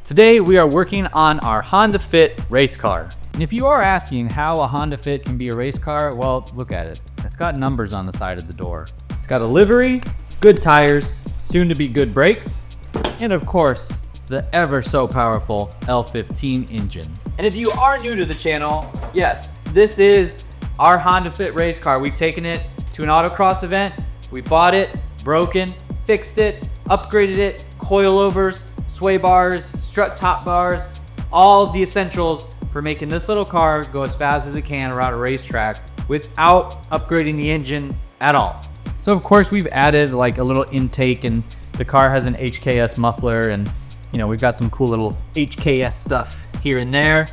Today we are working on our Honda Fit race car. And if you are asking how a Honda Fit can be a race car, well, look at it. It's got numbers on the side of the door. It's got a livery, good tires, soon to be good brakes, and of course, the ever so powerful L15 engine. And if you are new to the channel, yes, this is our Honda Fit race car. We've taken it to an autocross event. We bought it, broken, fixed it, upgraded it, coilovers, sway bars, strut top bars, all the essentials for making this little car go as fast as it can around a racetrack without upgrading the engine at all. So of course we've added like a little intake, and the car has an HKS muffler, and you know, we've got some cool little HKS stuff here and there.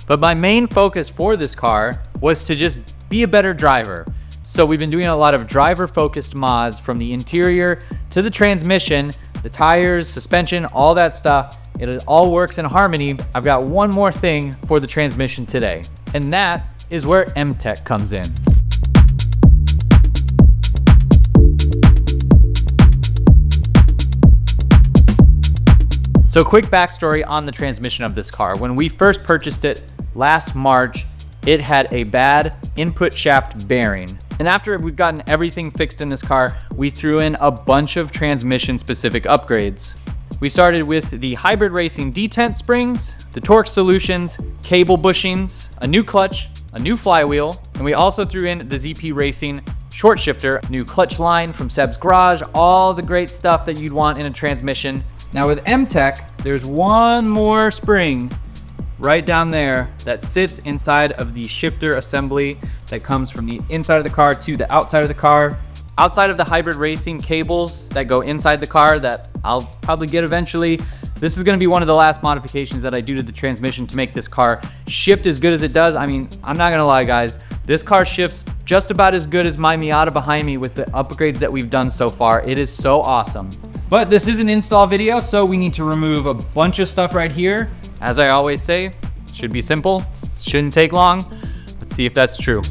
But my main focus for this car was to just be a better driver. So we've been doing a lot of driver focused mods, from the interior to the transmission, the tires, suspension, all that stuff. It all works in harmony. I've got one more thing for the transmission today, and that is where MTEC comes in. So quick backstory on the transmission of this car. When we first purchased it last March, it had a bad input shaft bearing. And after we've gotten everything fixed in this car, we threw in a bunch of transmission specific upgrades. We started with the hybrid racing detent springs, the torque solutions, cable bushings, a new clutch, a new flywheel, and we also threw in the ZP Racing short shifter, new clutch line from Seb's Garage, all the great stuff that you'd want in a transmission. Now with MTEC, there's one more spring right down there that sits inside of the shifter assembly that comes from the inside of the car to the outside of the car. Outside of the hybrid racing cables that go inside the car that I'll probably get eventually, this is gonna be one of the last modifications that I do to the transmission to make this car shift as good as it does. I mean, I'm not gonna lie guys, this car shifts just about as good as my Miata behind me with the upgrades that we've done so far. It is so awesome. But this is an install video, so we need to remove a bunch of stuff right here. As I always say, it should be simple, shouldn't take long. Let's see if that's true.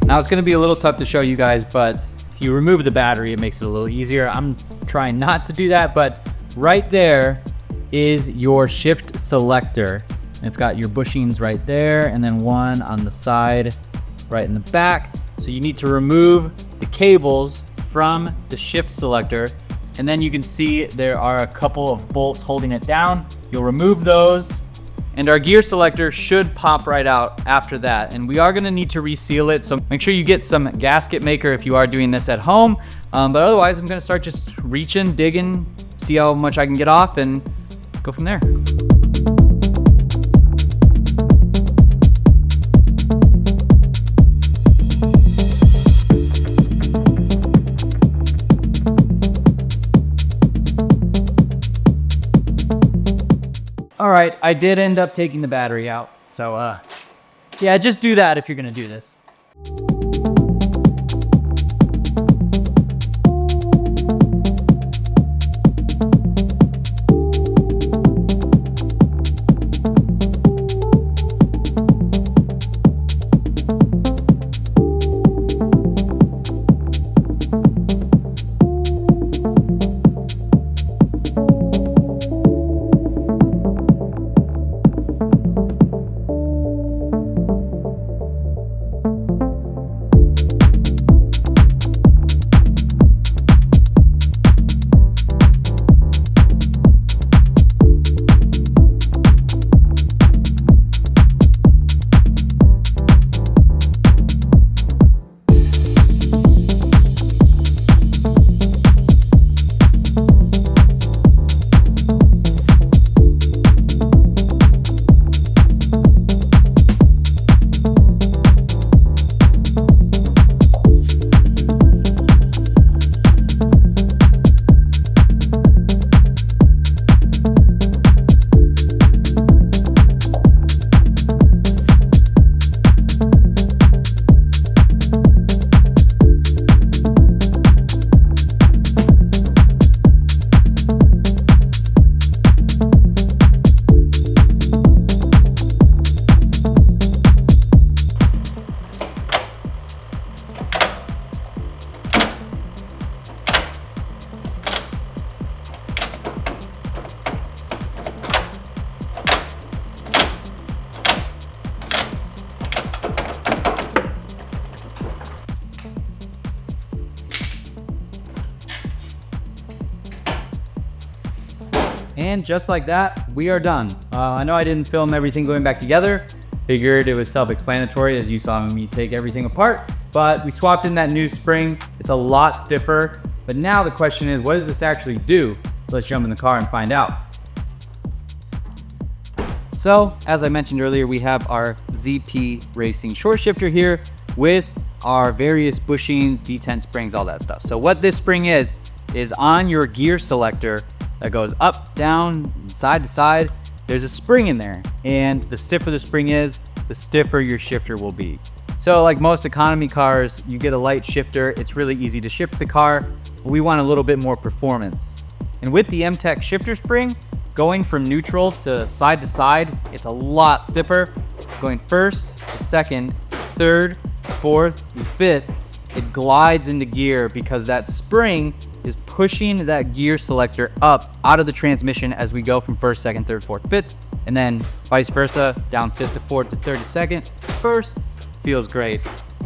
Now it's gonna be a little tough to show you guys, but if you remove the battery, it makes it a little easier. I'm trying not to do that, but right there is your shift selector. It's got your bushings right there, and then one on the side, right in the back. So you need to remove the cables from the shift selector, and then you can see there are a couple of bolts holding it down. You'll remove those, and our gear selector should pop right out after that. And we are gonna need to reseal it, so make sure you get some gasket maker if you are doing this at home. But otherwise, I'm gonna start just reaching, digging, see how much I can get off, and go from there. All right, I did end up taking the battery out. So yeah, just do that if you're gonna do this. And just like that, we are done. I know I didn't film everything going back together. Figured it was self-explanatory as you saw me take everything apart, but we swapped in that new spring. It's a lot stiffer, but now the question is, what does this actually do? So let's jump in the car and find out. So, as I mentioned earlier, we have our ZP Racing short shifter here with our various bushings, detent springs, all that stuff. So what this spring is on your gear selector that goes up, down, side to side, there's a spring in there. And the stiffer the spring is, the stiffer your shifter will be. So like most economy cars, you get a light shifter, it's really easy to shift the car. We want a little bit more performance. And with the MTEC shifter spring, going from neutral to side, it's a lot stiffer. Going first to second, third, fourth, and fifth, it glides into gear because that spring is pushing that gear selector up out of the transmission as we go from first, second, third, fourth, fifth, and then vice versa, down fifth to fourth to third to second. First, feels great.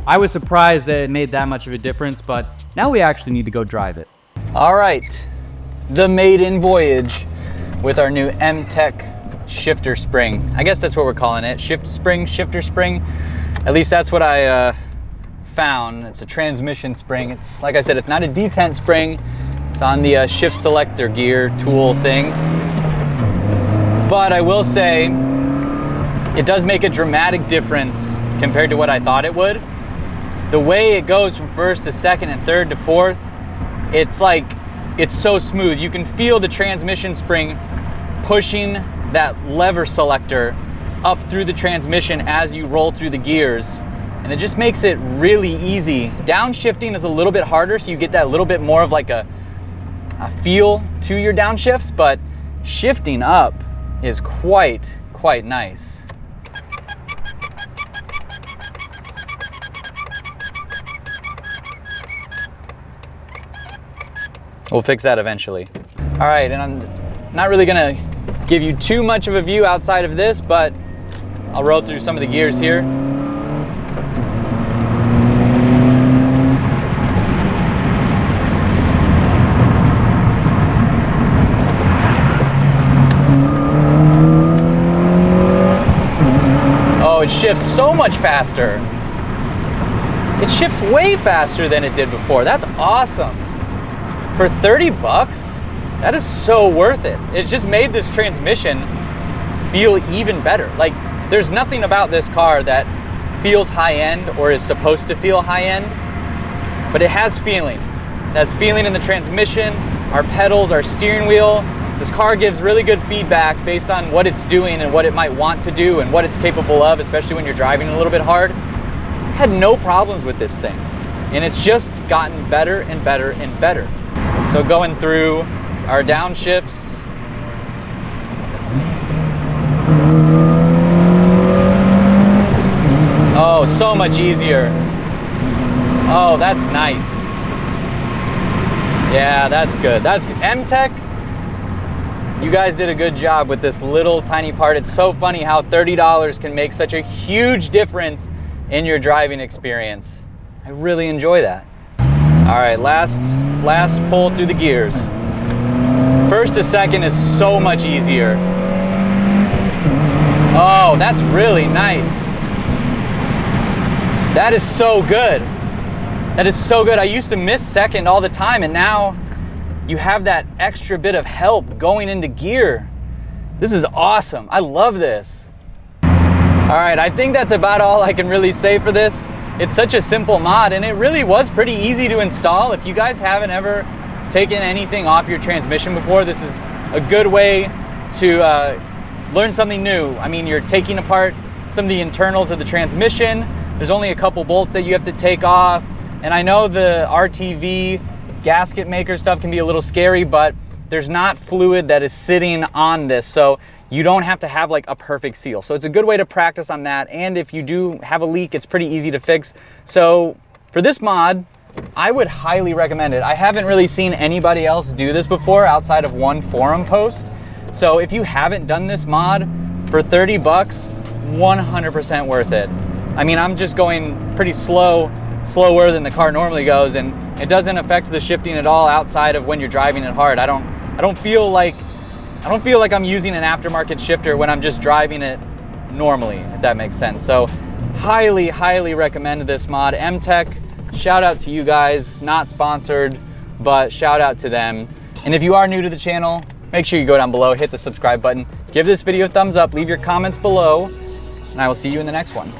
I was surprised that it made that much of a difference, but now we actually need to go drive it. All right, the maiden voyage with our new MTEC shifter spring. I guess that's what we're calling it, shifter spring. At least that's what I found. It's a transmission spring. It's, like I said, it's not a detent spring. It's on the shift selector gear tool thing. But I will say, it does make a dramatic difference compared to what I thought it would. The way it goes from first to second and third to fourth, it's so smooth. You can feel the transmission spring pushing that lever selector up through the transmission as you roll through the gears. And it just makes it really easy. Downshifting is a little bit harder, so you get that little bit more of like a feel to your downshifts, but shifting up is quite nice. We'll fix that eventually. All right, and I'm not really gonna give you too much of a view outside of this, but I'll roll through some of the gears here. Oh, it shifts so much faster. It shifts way faster than it did before. That's awesome. For 30 bucks, that is so worth it. It just made this transmission feel even better. Like, there's nothing about this car that feels high-end or is supposed to feel high-end, but it has feeling. It has feeling in the transmission, our pedals, our steering wheel. This car gives really good feedback based on what it's doing and what it might want to do and what it's capable of, especially when you're driving a little bit hard. I had no problems with this thing, and it's just gotten better and better and better. So going through our downshifts, oh, so much easier. Oh, that's nice. Yeah, that's good. That's good. MTEC, you guys did a good job with this little tiny part. It's so funny how $30 can make such a huge difference in your driving experience. I really enjoy that. All right, last pull through the gears. First to second is so much easier. Oh, that's really nice. That is so good. That is so good. I used to miss second all the time, and now you have that extra bit of help going into gear. This is awesome. I love this. All right, I think that's about all I can really say for this. It's such a simple mod, and it really was pretty easy to install. If you guys haven't ever taken anything off your transmission before, this is a good way to learn something new. I mean, you're taking apart some of the internals of the transmission. There's only a couple bolts that you have to take off. And I know the RTV gasket maker stuff can be a little scary, but there's not fluid that is sitting on this, so you don't have to have like a perfect seal. So it's a good way to practice on that. And if you do have a leak, it's pretty easy to fix. So for this mod, I would highly recommend it. I haven't really seen anybody else do this before outside of one forum post. So if you haven't done this mod for 30 bucks, 100% worth it. I mean, I'm just going pretty slower than the car normally goes, and it doesn't affect the shifting at all outside of when you're driving it hard. I don't feel like I don't feel like I'm using an aftermarket shifter when I'm just driving it normally, if that makes sense. So highly, highly recommend this mod. MTEC, shout out to you guys, not sponsored, but shout out to them. And if you are new to the channel, make sure you go down below, hit the subscribe button, give this video a thumbs up, leave your comments below, and I will see you in the next one.